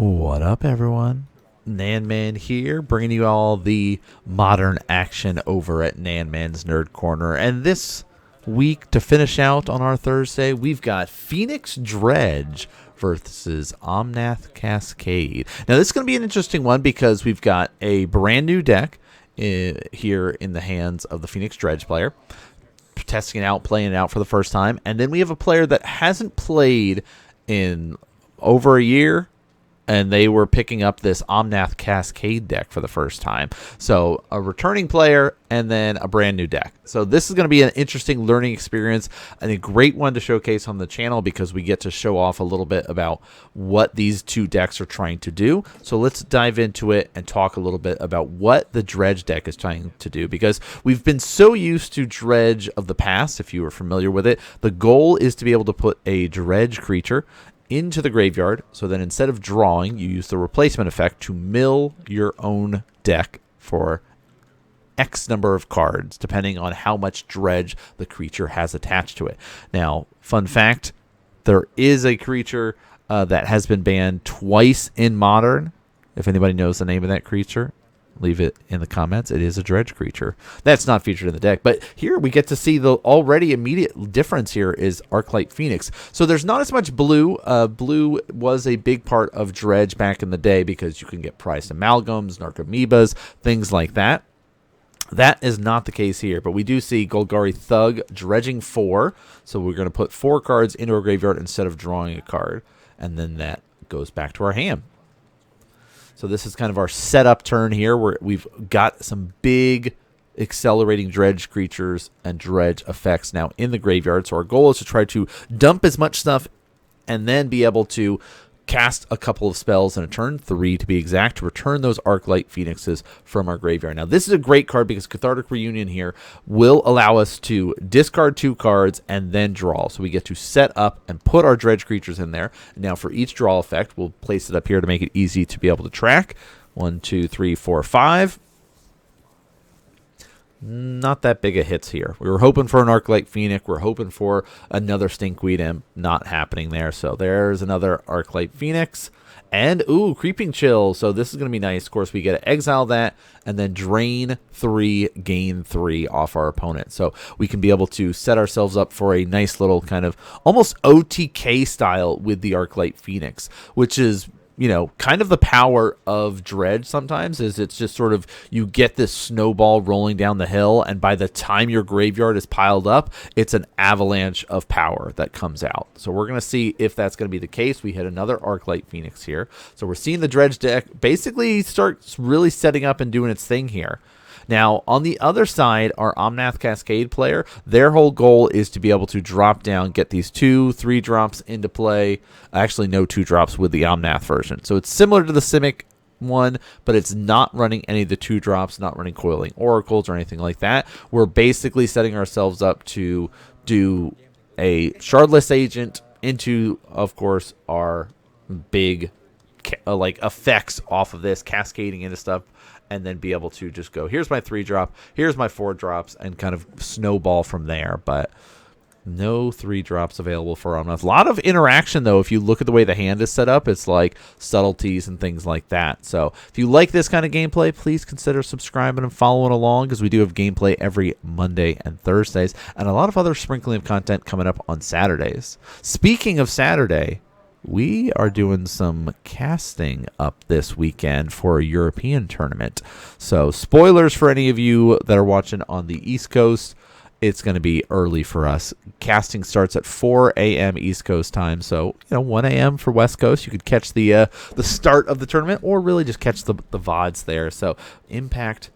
What up, everyone? NanMan here, bringing you all the modern action over at NanMan's Nerd Corner. And this week, to finish out on our Thursday, we've got Phoenix Dredge versus Omnath Cascade. Now, this is going to be an interesting one because we've got a brand new deck here in the hands of the Phoenix Dredge player, testing it out, playing it out for the first time. And then we have a player that hasn't played in over a year, and they were picking up this Omnath Cascade deck for the first time. So a returning player and then a brand new deck. So this is going to be an interesting learning experience and a great one to showcase on the channel because we get to show off a little bit about what these two decks are trying to do. So let's dive into it and talk a little bit about what the Dredge deck is trying to do, because we've been so used to Dredge of the past. If you were familiar with it, the goal is to be able to put a Dredge creature into the graveyard, so then instead of drawing, you use the replacement effect to mill your own deck for X number of cards, depending on how much dredge the creature has attached to it. Now, fun fact, there is a creature that has been banned twice in Modern. If anybody knows the name of that creature, leave it in the comments. It is a Dredge creature. That's not featured in the deck. But here we get to see the already immediate difference here is Arclight Phoenix. So there's not as much blue. Blue was a big part of Dredge back in the day because you can get priced amalgams, Narcomoebas, things like that. That is not the case here, but we do see Golgari Thug dredging 4. So we're going to put 4 cards into our graveyard instead of drawing a card. And then that goes back to our hand. So this is kind of our setup turn here where we've got some big accelerating Dredge creatures and Dredge effects now in the graveyard. So our goal is to try to dump as much stuff and then be able to cast a couple of spells in a turn, 3 to be exact, to return those Arclight Phoenixes from our graveyard. Now, this is a great card because Cathartic Reunion here will allow us to discard 2 cards and then draw. So we get to set up and put our Dredge creatures in there. Now, for each draw effect, we'll place it up here to make it easy to be able to track. 1, 2, 3, 4, 5. Not that big of hits here. We were hoping for an Arclight Phoenix. We're hoping for another Stinkweed Imp. Not happening there. So there's another Arclight Phoenix. And, ooh, Creeping Chill. So this is going to be nice. Of course, we get to exile that and then drain 3, gain 3 off our opponent. So we can be able to set ourselves up for a nice little kind of almost OTK style with the Arclight Phoenix, which is, you know, kind of the power of Dredge sometimes is it's just sort of you get this snowball rolling down the hill, and by the time your graveyard is piled up, it's an avalanche of power that comes out. So we're going to see if that's going to be the case. We hit another Arclight Phoenix here. So we're seeing the Dredge deck basically start really setting up and doing its thing here. Now, on the other side, our Omnath Cascade player, their whole goal is to be able to drop down, get these 2, 3 drops into play. Actually, no 2 drops with the Omnath version. So it's similar to the Simic one, but it's not running any of the 2 drops, not running Coiling Oracles or anything like that. We're basically setting ourselves up to do a Shardless Agent into, of course, our big like effects off of this, cascading into stuff, and then be able to just go, here's my 3 drop, here's my 4 drops, and kind of snowball from there. But no 3 drops available for Omnath. A lot of interaction, though. If you look at the way the hand is set up, it's like subtleties and things like that. So if you like this kind of gameplay, please consider subscribing and following along, because we do have gameplay every Monday and Thursdays, and a lot of other sprinkling of content coming up on Saturdays. Speaking of Saturday, we are doing some casting up this weekend for a European tournament. So spoilers for any of you that are watching on the East Coast. It's going to be early for us. Casting starts at 4 a.m. East Coast time. So, 1 a.m. for West Coast. You could catch the start of the tournament or really just catch the VODs there. So Impact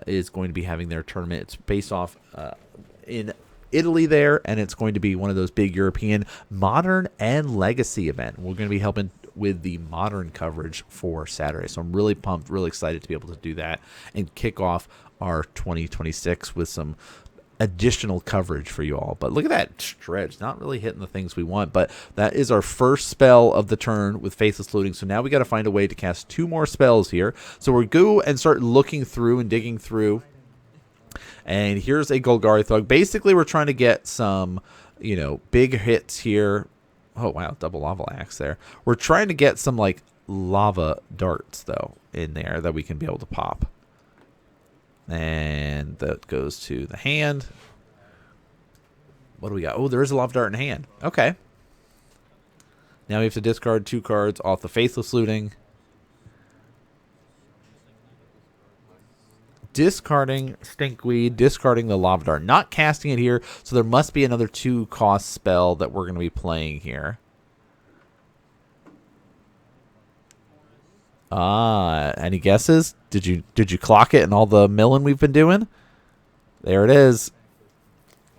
is going to be having their tournament. It's based off in Italy there, and it's going to be one of those big European Modern and Legacy event. We're going to be helping with the Modern coverage for Saturday. So I'm really pumped, really excited to be able to do that and kick off our 2026 with some additional coverage for you all. But look at that Dredge, not really hitting the things we want, but that is our first spell of the turn with Faithless Looting. So now we got to find a way to cast 2 more spells here. So we'll go and start looking through and digging through. And here's a Golgari Thug. Basically, we're trying to get some, big hits here. Oh, wow. Double lava axe there. We're trying to get some, like, lava darts, though, in there that we can be able to pop. And that goes to the hand. What do we got? Oh, there is a lava dart in hand. Okay. Now we have to discard 2 cards off the Faithless Looting. Discarding Stinkweed, discarding the Lava Dart. Not casting it here, so there must be another 2-cost spell that we're going to be playing here. Any guesses? Did you clock it in all the milling we've been doing? There it is.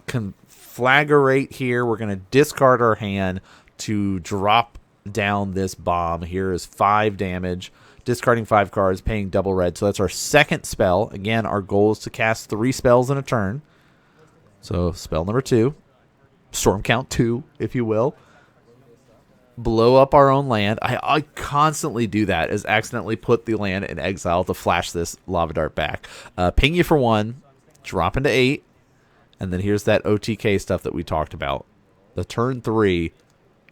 Conflagrate here. We're going to discard our hand to drop down this bomb. Here is 5 damage. Discarding 5 cards, paying double red. So that's our second spell. Again, our goal is to cast 3 spells in a turn. So spell number 2. Storm count 2, if you will. Blow up our own land. I constantly do that, is accidentally put the land in exile to flash this lava dart back. Ping you for 1. Drop into 8. And then here's that OTK stuff that we talked about. The turn 3.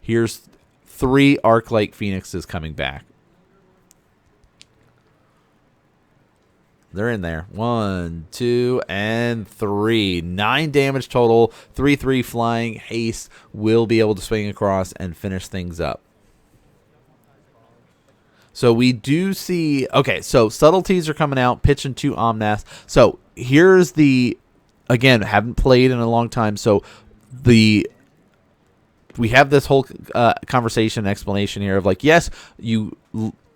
Here's 3 Arc-like Phoenixes coming back. They're in there. 1, 2, and 3. 9 damage total. 3/3 flying. Haste will be able to swing across and finish things up. So we do see... Okay, so subtleties are coming out. Pitching 2 Omnath. So here's the... Again, haven't played in a long time. So we have this whole conversation, explanation here of like, yes, you...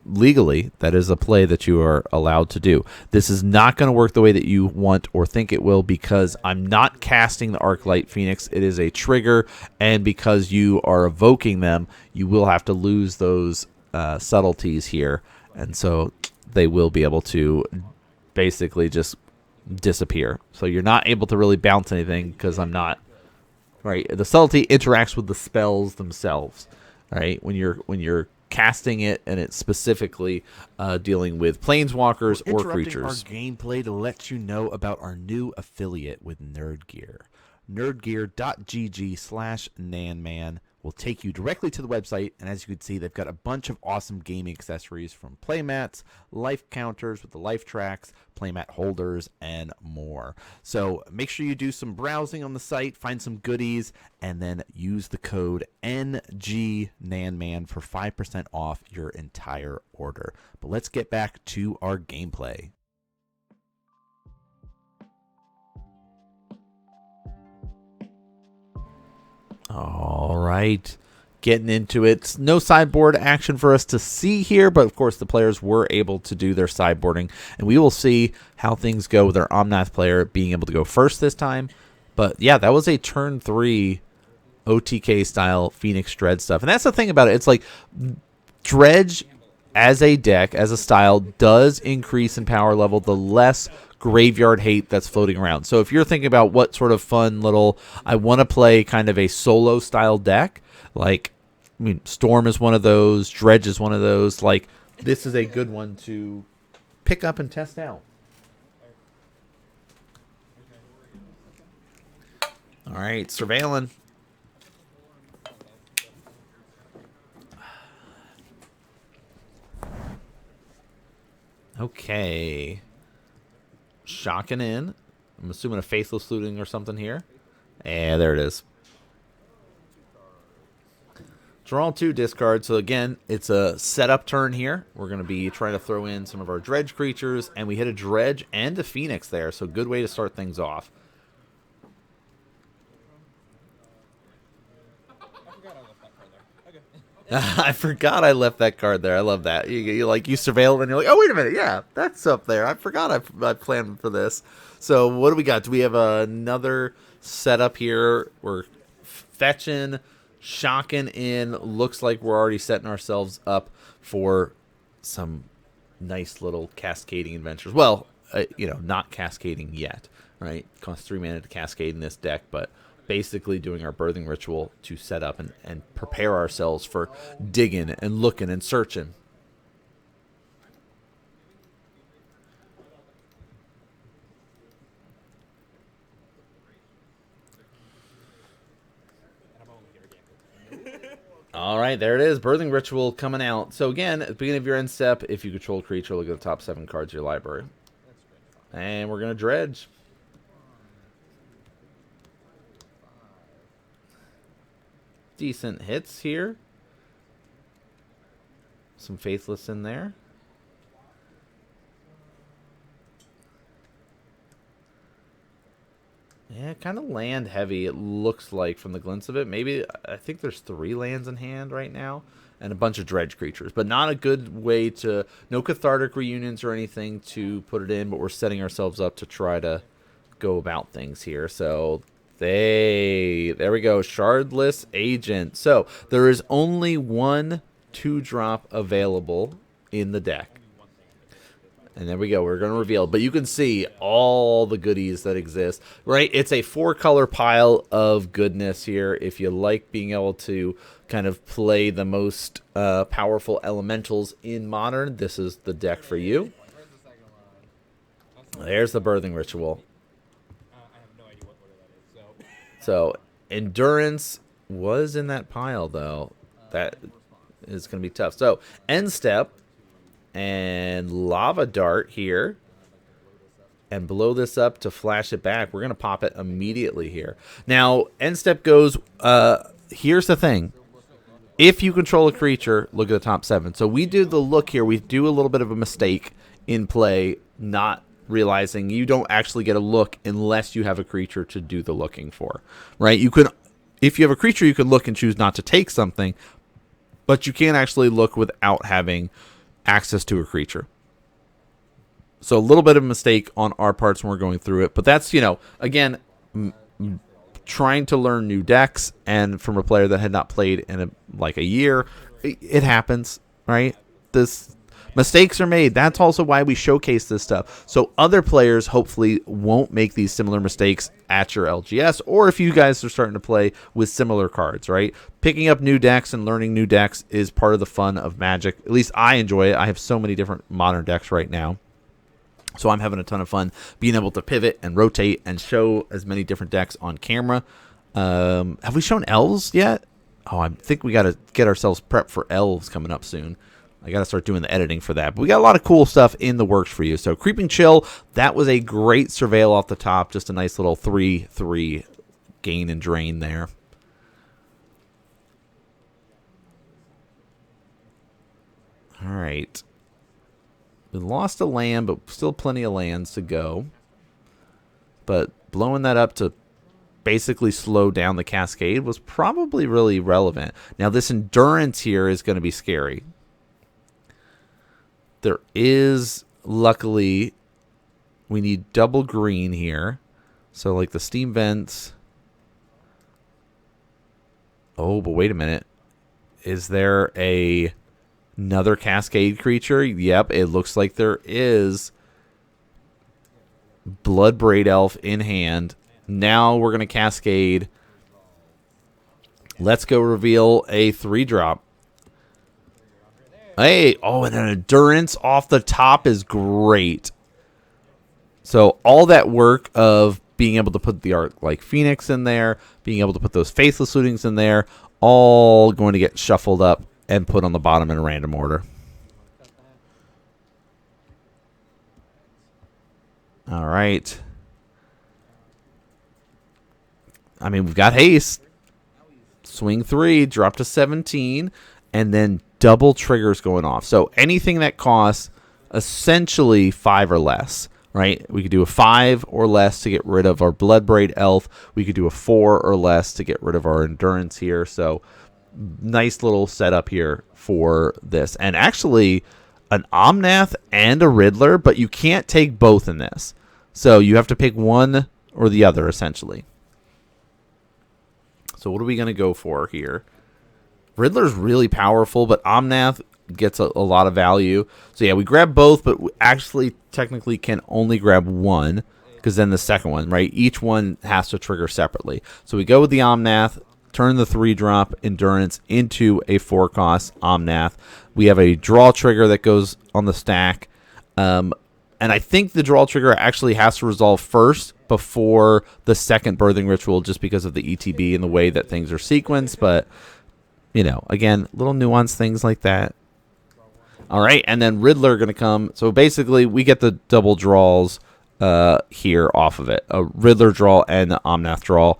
legally, that is a play that you are allowed to do. This is not going to work the way that you want or think it will, because I'm not casting the Arclight Phoenix. It is a trigger, and because you are evoking them, you will have to lose those subtleties here, and so they will be able to basically just disappear. So you're not able to really bounce anything because I'm not... Right, the subtlety interacts with the spells themselves. Right, when you're casting it, and it's specifically dealing with planeswalkers or creatures. Our gameplay to let you know about our new affiliate with NerdGear. Nerdgear.gg/NanMan will take you directly to the website, and as you can see, they've got a bunch of awesome gaming accessories from playmats, life counters with the life tracks, playmat holders, and more. So make sure you do some browsing on the site, find some goodies, and then use the code NGNanman for 5% off your entire order. But let's get back to our gameplay. All right, getting into it. No sideboard action for us to see here, but of course the players were able to do their sideboarding, and we will see how things go with our Omnath player being able to go first this time. But yeah, that was a turn 3 OTK style Phoenix Dredge stuff, and that's the thing about it. It's like Dredge as a deck, as a style, does increase in power level the less graveyard hate that's floating around. So if you're thinking about what sort of fun little, I want to play kind of a solo style deck, like, I mean, Storm is one of those, Dredge is one of those, like, this is a good one to pick up and test out. All right, surveilling. Okay. Shocking in. I'm assuming a Faithless Looting or something here. And there it is. Draw 2 discards. So again, it's a setup turn here. We're going to be trying to throw in some of our Dredge creatures. And we hit a Dredge and a Phoenix there. So good way to start things off. I forgot I left that card there. I love that. You surveil it and you're like, oh, wait a minute. Yeah, that's up there. I forgot I planned for this. So what do we got? Do we have another setup here? We're fetching, shocking in. Looks like we're already setting ourselves up for some nice little cascading adventures. Well, not cascading yet, right? Costs 3 mana to cascade in this deck, but basically doing our birthing ritual to set up and prepare ourselves for digging and looking and searching. All right, there it is. Birthing Ritual coming out. So again, at the beginning of your end step, if you control a creature, look at the top 7 cards of your library. And we're going to dredge. Decent hits here. Some Faithless in there. Yeah, kind of land heavy, it looks like, from the glints of it. Maybe, I think there's 3 lands in hand right now, and a bunch of dredge creatures. But not a good way to, no cathartic reunions or anything to put it in, but we're setting ourselves up to try to go about things here. So, there we go, Shardless Agent. So, there is only 1 2-drop available in the deck. And there we go. We're going to reveal. But you can see all the goodies that exist, right? It's a 4-color pile of goodness here. If you like being able to kind of play the most powerful elementals in Modern, this is the deck for you. There's the Birthing Ritual. So, Endurance was in that pile, though. That is going to be tough. So, end step. And Lava Dart here. And blow this up to flash it back. We're going to pop it immediately here. Now, end step goes, here's the thing. If you control a creature, look at the top 7. So we do the look here. We do a little bit of a mistake in play, not realizing you don't actually get a look unless you have a creature to do the looking for. Right? You can, if you have a creature, you can look and choose not to take something. But you can't actually look without having access to a creature. So a little bit of a mistake on our parts when we're going through it, but that's, you know, again, trying to learn new decks, and from a player that had not played in like a year, it happens, right? This mistakes are made. That's also why we showcase this stuff, so other players hopefully won't make these similar mistakes at your LGS, or if you guys are starting to play with similar cards, right? Picking up new decks and learning new decks is part of the fun of Magic. At least I enjoy it. I have so many different Modern decks right now, so I'm having a ton of fun being able to pivot and rotate and show as many different decks on camera. Have we shown Elves yet? Oh, I think we got to get ourselves prepped for Elves coming up soon. I got to start doing the editing for that. But we got a lot of cool stuff in the works for you. So Creeping Chill, that was a great surveil off the top. Just a nice little 3/3 gain and drain there. All right. We lost a land, but still plenty of lands to go. But blowing that up to basically slow down the Cascade was probably really relevant. Now this Endurance here is going to be scary. There is, luckily, we need double green here. So, like the Steam Vents. Oh, but wait a minute. Is there another Cascade creature? Yep, it looks like there is. Bloodbraid Elf in hand. Now we're going to Cascade. Let's go reveal a 3-drop. Hey, oh, and an Endurance off the top is great. So all that work of being able to put the art like Phoenix in there, being able to put those Faithless Lootings in there, all going to get shuffled up and put on the bottom in a random order. All right. I mean, we've got haste. Swing 3, drop to 17, and then double triggers going off. So anything that costs essentially 5 or less, right? We could do a 5 or less to get rid of our Bloodbraid Elf. We could do a 4 or less to get rid of our Endurance here. So nice little setup here for this. And actually an Omnath and a Riddler, but you can't take both in this. So you have to pick one or the other essentially. So what are we going to go for here? Riddler's really powerful, but Omnath gets a lot of value. So yeah, we grab both, but we actually technically can only grab one, because then the second one, right? Each one has to trigger separately. So we go with the Omnath, turn the 3-drop Endurance into a 4-cost Omnath. We have a draw trigger that goes on the stack. And I think the draw trigger actually has to resolve first before the second Birthing Ritual, just because of the ETB and the way that things are sequenced. But you know, again, little nuanced things like that. All right, and then Riddler going to come. So basically, we get the double draws here off of it. A Riddler draw and an Omnath draw.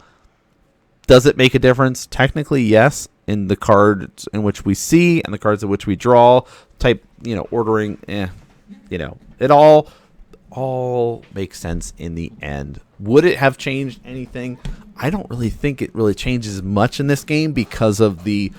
Does it make a difference? Technically, yes. In the cards in which we see and the cards in which we draw, type, you know, ordering, you know, it all makes sense in the end. Would it have changed anything? I don't really think it really changes much in this game because of the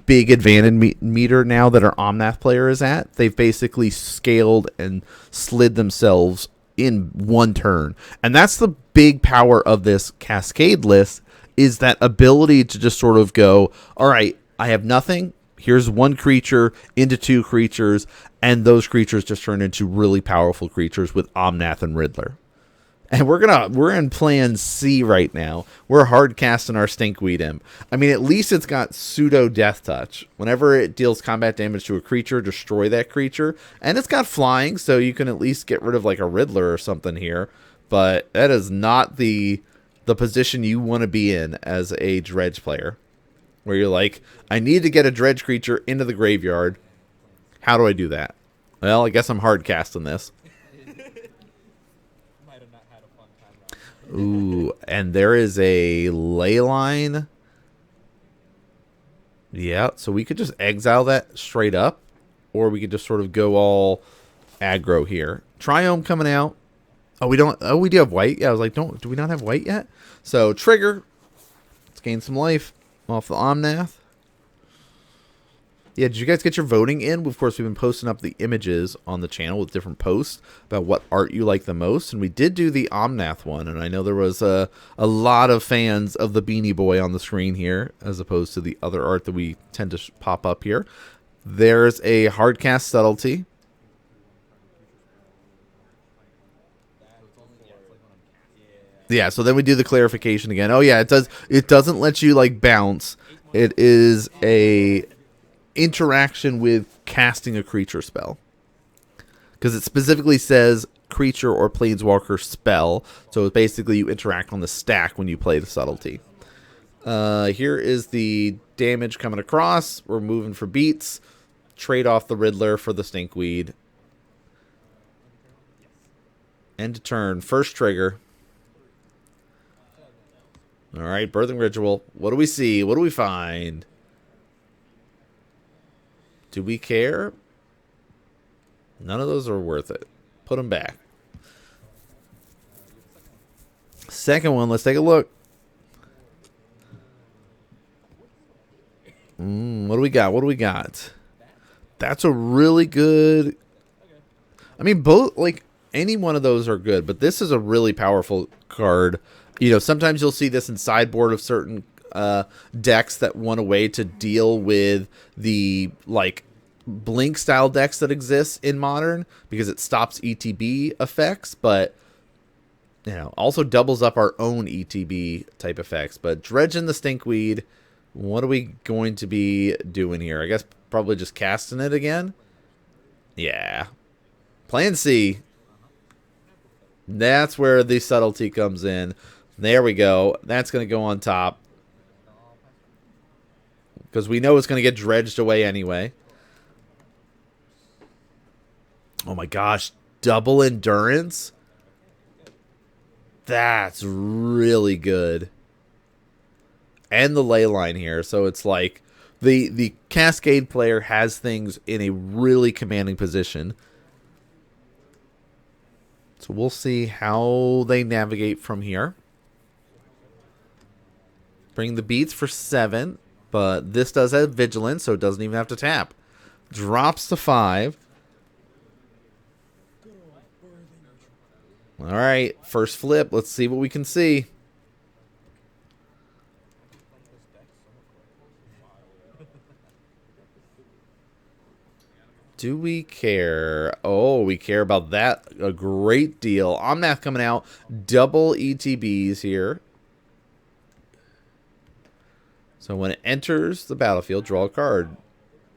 big advantage meter now that our Omnath player is at. They've basically scaled and slid themselves in one turn. And that's the big power of this Cascade list, is that ability to just sort of go, all right, I have nothing. Here's one creature into two creatures, and those creatures just turn into really powerful creatures with Omnath and Riddler. And we're in plan C right now. We're hard casting our Stinkweed Imp. I mean, at least it's got pseudo death touch. Whenever it deals combat damage to a creature, destroy that creature. And it's got flying, so you can at least get rid of like a Riddler or something here. But that is not the position you want to be in as a Dredge player, where you're like, I need to get a Dredge creature into the graveyard. How do I do that? Well, I guess I'm hard casting this. Ooh, and there is a Leyline. Yeah, so we could just exile that straight up, or we could just sort of go all aggro here. Triome coming out. Oh, we don't. Oh, we do have white. Yeah, I was like, do we not have white yet? So trigger. Let's gain some life off the Omnath. Yeah, did you guys get your voting in? Of course, we've been posting up the images on the channel with different posts about what art you like the most. And we did do the Omnath one. And I know there was a lot of fans of the Beanie Boy on the screen here, as opposed to the other art that we tend to pop up here. There's a Hardcast Subtlety. Yeah, so then we do the clarification again. Oh, yeah, it doesn't let you, like, bounce. It is a interaction with casting a creature spell, because it specifically says creature or planeswalker spell, so basically you interact on the stack when you play the subtlety. Here is the damage coming across. We're moving for beats. Trade off the Riddler for the Stinkweed. End of turn. First trigger. Alright, Birthing Ritual. What do we see? What do we find? Do we care? None of those are worth it. Put them back. Second one, let's take a look. What do we got? What do we got? That's a really good... I mean, both, like, any one of those are good, but this is a really powerful card. You know, sometimes you'll see this in sideboard of certain decks that want a way to deal with the, like, Blink style decks that exist in Modern, because it stops ETB effects, but, you know, also doubles up our own ETB type effects. But Dredge and the Stinkweed, what are we going to be doing here? I guess probably just casting it again. Yeah. Plan C. That's where the subtlety comes in. There we go. That's going to go on top, because we know it's going to get dredged away anyway. Oh my gosh. Double endurance? That's really good. And the ley line here. So it's like the Cascade player has things in a really commanding position. So we'll see how they navigate from here. Bring the beats for 7. But this does have vigilance, so it doesn't even have to tap. Drops to 5. All right, first flip. Let's see what we can see. Do we care? Oh, we care about that a great deal. Omnath coming out. Double ETBs here. So when it enters the battlefield, draw a card.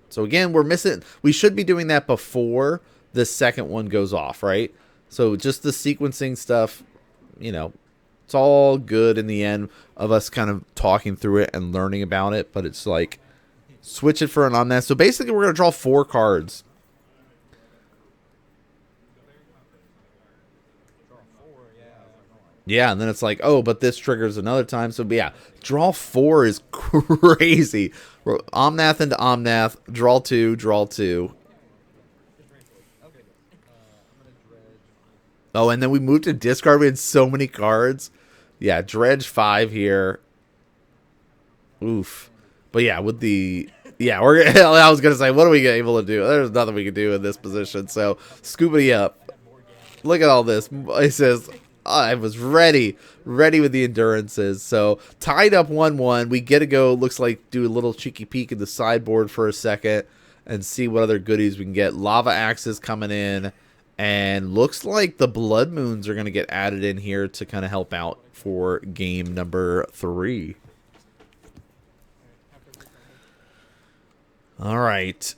So again, we're missing... We should be doing that before the second one goes off, right? So just the sequencing stuff, you know, it's all good in the end of us kind of talking through it and learning about it. But it's like, Switch it for an Omnath. So basically, we're going to draw 4 cards. Yeah, and then it's like, oh, but this triggers another time. So, yeah, draw 4 is crazy. Omnath into Omnath. Draw 2, draw 2. Oh, and then we moved to discard. We had so many cards. Yeah, Dredge 5 here. Oof. But yeah, with the... Yeah, I was going to say, what are we able to do? There's nothing we can do in this position. So, scoopity up. Look at all this. It says, I was ready with the endurances. So, tied up 1-1. We get to go, looks like, do a little cheeky peek at the sideboard for a second and see what other goodies we can get. Lava Axes coming in. And looks like the Blood Moons are going to get added in here to kind of help out for game number 3. All right.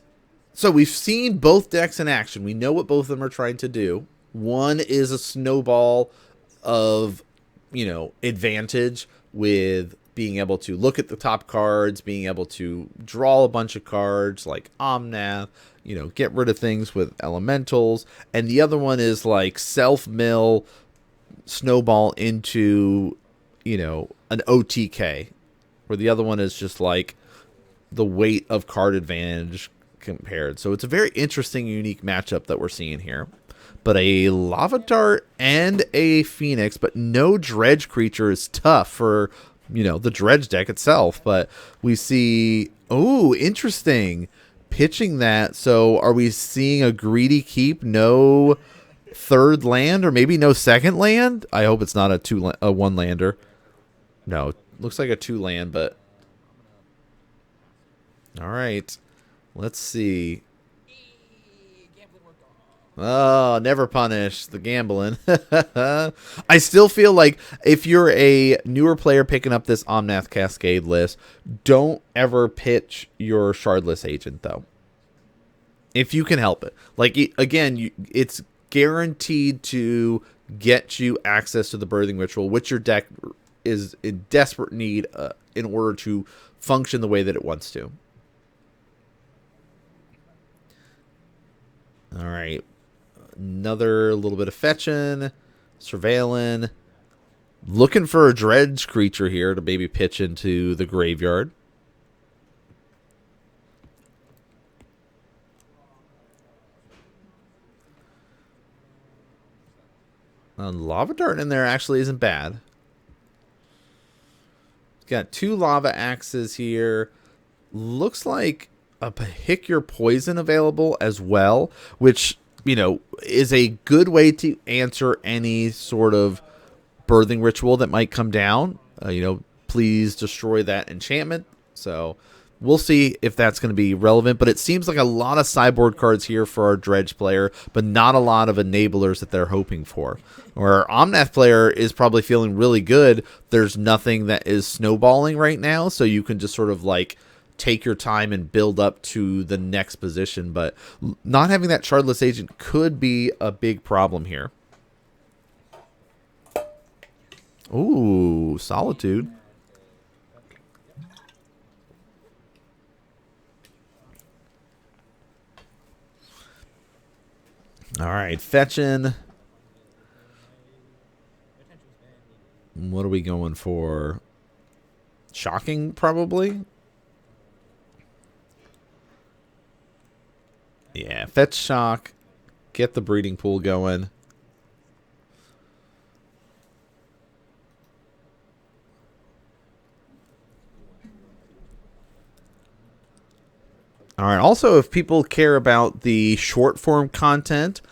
So we've seen both decks in action. We know what both of them are trying to do. One is a snowball of, advantage with being able to look at the top cards, being able to draw a bunch of cards like Omnath, get rid of things with elementals. And the other one is like self-mill, snowball into, an OTK, where the other one is just like the weight of card advantage compared. So it's a very interesting, unique matchup that we're seeing here. But a Lava Dart and a Phoenix, but no Dredge creature is tough for, the Dredge deck itself. But we see, oh, interesting, pitching that. So are we seeing a greedy keep? No third land, or maybe no second land? I hope it's not a one-lander. No, looks like a 2-land, but... All right, let's see. Oh, never punish the gambling. I still feel like if you're a newer player picking up this Omnath Cascade list, don't ever pitch your Shardless Agent, though. If you can help it. Like, again, it's guaranteed to get you access to the Birthing Ritual, which your deck is in desperate need in order to function the way that it wants to. All right. Another little bit of fetching, surveilling. Looking for a Dredge creature here to maybe pitch into the graveyard. Lava Dart in there actually isn't bad. Got 2 Lava Axes here. Looks like a Pick Your Poison available as well, which, is a good way to answer any sort of Birthing Ritual that might come down. Please destroy that enchantment. So we'll see if that's going to be relevant, but it seems like a lot of sideboard cards here for our Dredge player, but not a lot of enablers that they're hoping for. Or our Omnath player is probably feeling really good. There's nothing that is snowballing right now, so you can just sort of like take your time and build up to the next position, but not having that Shardless Agent could be a big problem here. Ooh, Solitude. All right, fetching. What are we going for? Shocking, probably? Yeah, fetch shock. Get the breeding pool going. All right, also, if people care about the short form content,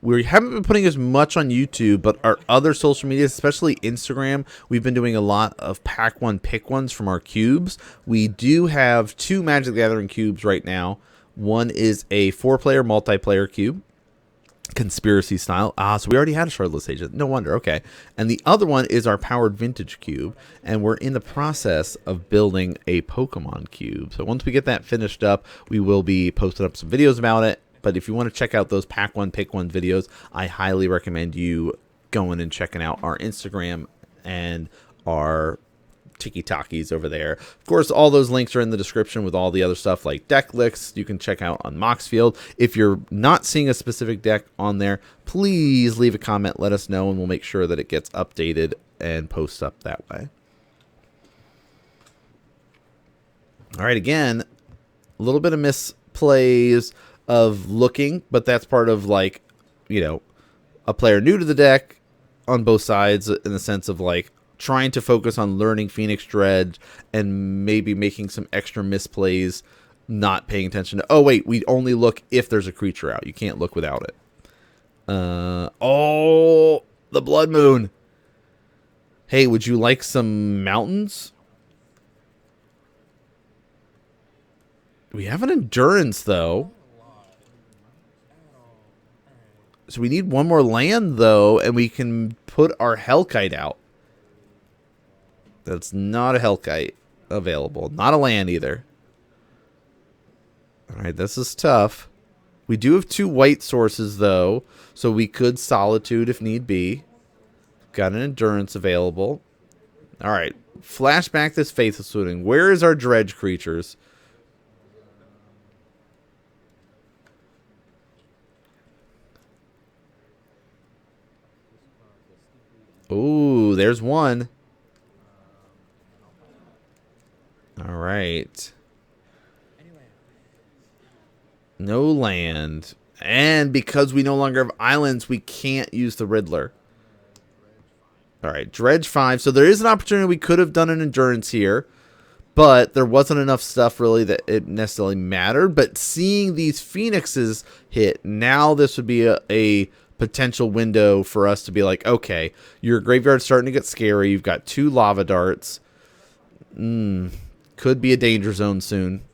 we haven't been putting as much on YouTube, but our other social media, especially Instagram, we've been doing a lot of pack one, pick ones from our cubes. We do have 2 Magic the Gathering cubes right now. One is a 4-player multiplayer cube, conspiracy style. So we already had a Shardless Agent. No wonder. Okay. And the other one is our powered vintage cube, and we're in the process of building a Pokemon cube. So once we get that finished up, we will be posting up some videos about it. But if you want to check out those pack one, pick one videos, I highly recommend you going and checking out our Instagram and our tiki-takis over there. Of course, all those links are in the description with all the other stuff like deck lists you can check out on Moxfield. If you're not seeing a specific deck on there, please leave a comment, let us know, and we'll make sure that it gets updated and posts up that way. All right, again, a little bit of misplays of looking, but that's part of, like, you know, a player new to the deck on both sides, in the sense of, like, trying to focus on learning Phoenix Dredge and maybe making some extra misplays, not paying attention to, oh, wait, we only look if there's a creature out. You can't look without it. Oh, the Blood Moon. Hey, would you like some mountains? We have an endurance, though. So we need one more land, though, and we can put our Hellkite out. That's not a Hellkite available. Not a land, either. Alright, this is tough. We do have 2 white sources, though, so we could Solitude if need be. Got an endurance available. Alright, flashback this Faithless Looting. Where is our Dredge creatures? Ooh, there's one. All right. No land. And because we no longer have islands, we can't use the Riddler. All right, Dredge 5. So there is an opportunity we could have done an endurance here, but there wasn't enough stuff really that it necessarily mattered. But seeing these Phoenixes hit, now this would be a potential window for us to be like, okay, your graveyard's starting to get scary. You've got 2 lava darts. Could be a danger zone soon.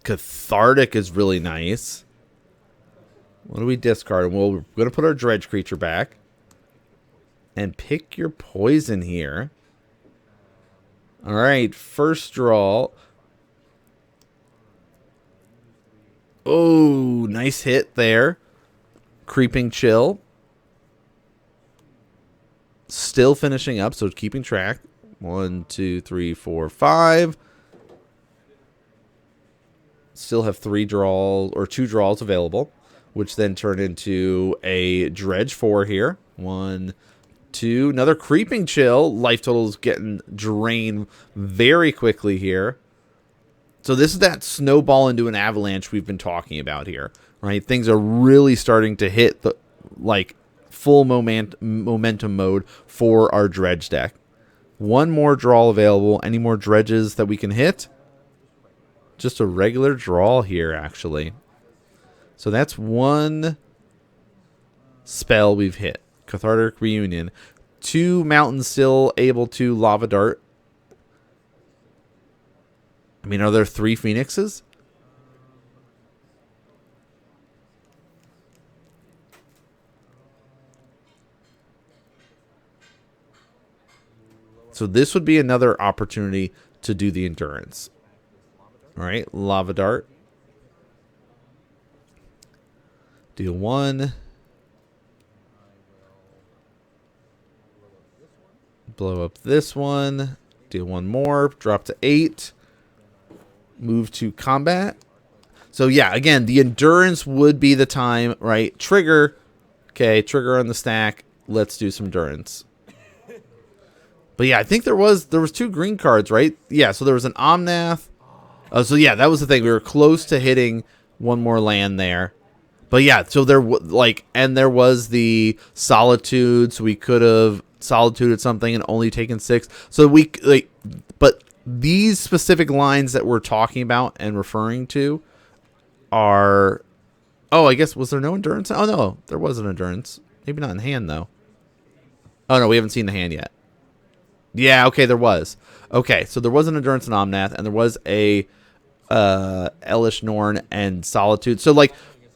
Cathartic is really nice. What do we discard? Well, we're going to put our Dredge creature back. And pick your poison here. All right, first draw. Oh, nice hit there. Creeping Chill. Still finishing up, so keeping track. 1, 2, 3, 4, 5. Still have 3 draws, or 2 draws available, which then turn into a Dredge 4 here. 1, 2. Another Creeping Chill. Life total is getting drained very quickly here. So this is that snowball into an avalanche we've been talking about here, right? Things are really starting to hit the, like, full momentum mode for our Dredge deck. 1 more draw available. Any more Dredges that we can hit? Just a regular draw here, actually. So that's 1 spell we've hit. Cathartic Reunion. 2 mountains still able to Lava Dart. I mean, are there 3 Phoenixes? So this would be another opportunity to do the endurance. All right, Lava Dart. Deal 1. Blow up this one. Deal 1 more. Drop to 8. Move to combat. So yeah, again, the endurance would be the time, right? Trigger. Okay, trigger on the stack. Let's do some endurance. But yeah, I think there was 2 green cards, right? Yeah, so there was an Omnath. So yeah, that was the thing. We were close to hitting 1 more land there. But yeah, so there there was the Solitude, so we could have Solituded something and only taken 6. So but these specific lines that we're talking about and referring to are, oh, I guess, was there no endurance? Oh no, there was an endurance. Maybe not in hand though. Oh no, we haven't seen the hand yet. Yeah, okay, there was. Okay, so there was an endurance in Omnath, and there was a Elish Norn and Solitude. So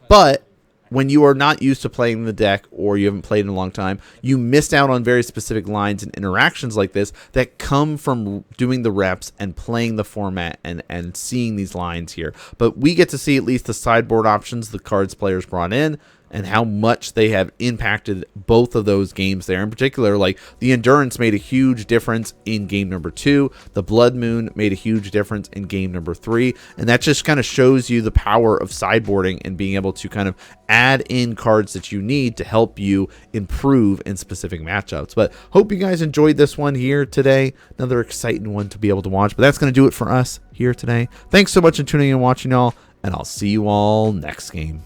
but when you are not used to playing the deck, or you haven't played in a long time, you missed out on very specific lines and interactions like this that come from doing the reps and playing the format and seeing these lines here. But we get to see at least the sideboard options the cards players brought in, and how much they have impacted both of those games there. In particular, like the Endurance made a huge difference in game number 2. The Blood Moon made a huge difference in game number 3. And that just kind of shows you the power of sideboarding and being able to kind of add in cards that you need to help you improve in specific matchups. But hope you guys enjoyed this one here today. Another exciting one to be able to watch. But that's going to do it for us here today. Thanks so much for tuning in and watching, y'all. And I'll see you all next game.